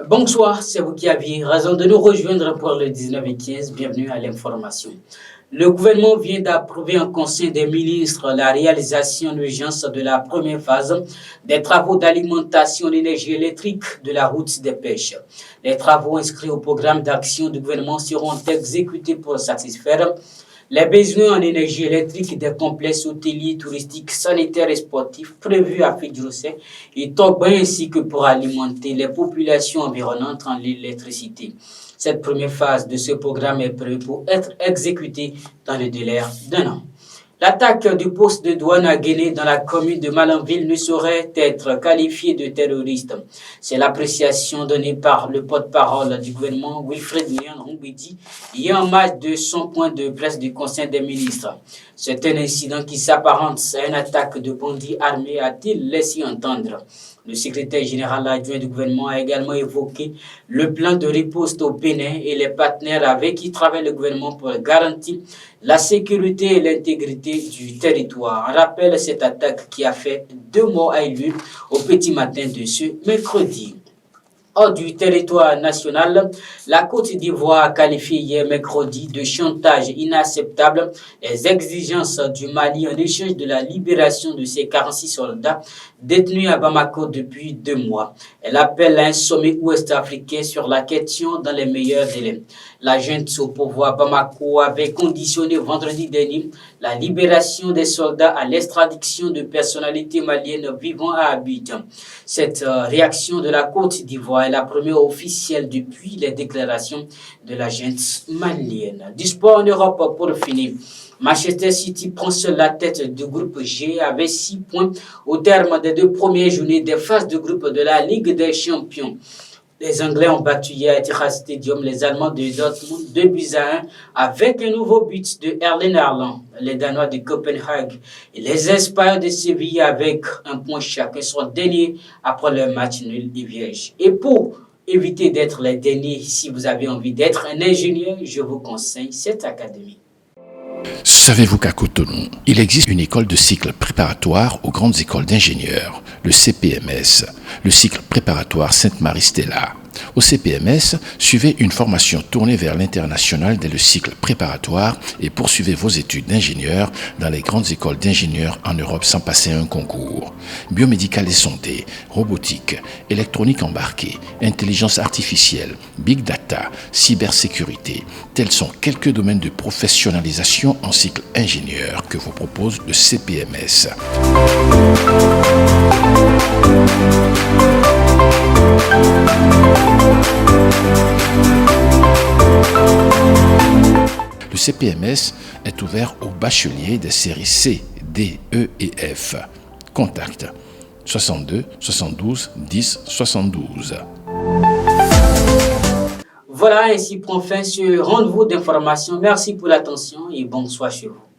Bonsoir, c'est vous qui aviez raison de nous rejoindre pour le 19h15. Bienvenue à l'information. Le gouvernement vient d'approuver en Conseil des ministres la réalisation d'urgence de la première phase des travaux d'alimentation d'énergie électrique de la route des pêches. Les travaux inscrits au programme d'action du gouvernement seront exécutés pour satisfaire les besoins en énergie électrique des complexes hôteliers, touristiques, sanitaires et sportifs prévus à Fidjoussé et Togba ainsi que pour alimenter les populations environnantes en l'électricité. Cette première phase de ce programme est prévue pour être exécutée dans le délai d'un an. L'attaque du poste de douane à Guinée dans la commune de Malanville ne saurait être qualifiée de terroriste. C'est l'appréciation donnée par le porte-parole du gouvernement, Wilfred Nyan-Rumbidi, hier en marge de son point de presse du Conseil des ministres. C'est un incident qui s'apparente à une attaque de bandits armés, a-t-il laissé entendre. Le secrétaire général adjoint du gouvernement a également évoqué le plan de riposte au Bénin et les partenaires avec qui travaille le gouvernement pour garantir la sécurité et l'intégrité du territoire. On rappelle cette attaque qui a fait 2 morts à lieu au petit matin de ce mercredi. Hors du territoire national, la Côte d'Ivoire a qualifié hier mercredi de chantage inacceptable les exigences du Mali en échange de la libération de ses 46 soldats détenus à Bamako depuis 2 mois. Elle appelle à un sommet ouest-africain sur la question dans les meilleurs délais. L'agent au pouvoir Bamako avait conditionné vendredi dernier la libération des soldats à l'extradition de personnalités maliennes vivant à Abidjan. Cette réaction de la Côte d'Ivoire est la première officielle depuis les déclarations de l'agence malienne. Du sport en Europe pour finir. Manchester City prend seul la tête du groupe G avec 6 points au terme des 2 premières journées des phases de groupe de la Ligue des Champions. Les Anglais ont battu hier à Etihad Stadium les Allemands de Dortmund 2-1 avec un nouveau but de Erling Haaland. Les Danois de Copenhague et les Espagnols de Séville avec 1 point chacun sont derniers après leur match nul et vierge. Et pour éviter d'être les derniers, si vous avez envie d'être un ingénieur, je vous conseille cette académie. Savez-vous qu'à Cotonou, il existe une école de cycle préparatoire aux grandes écoles d'ingénieurs, le CPMS, le cycle préparatoire Sainte-Marie-Stella. Au CPMS, suivez une formation tournée vers l'international dès le cycle préparatoire et poursuivez vos études d'ingénieur dans les grandes écoles d'ingénieurs en Europe sans passer un concours. Biomédical et santé, robotique, électronique embarquée, intelligence artificielle, big data, cybersécurité, tels sont quelques domaines de professionnalisation en cycle ingénieur que vous propose le CPMS. Le CPMS est ouvert aux bacheliers des séries C, D, E et F. Contact 62 72 10 72. Voilà, ainsi prend fin ce rendez-vous d'information. Merci pour l'attention et bonsoir chez vous.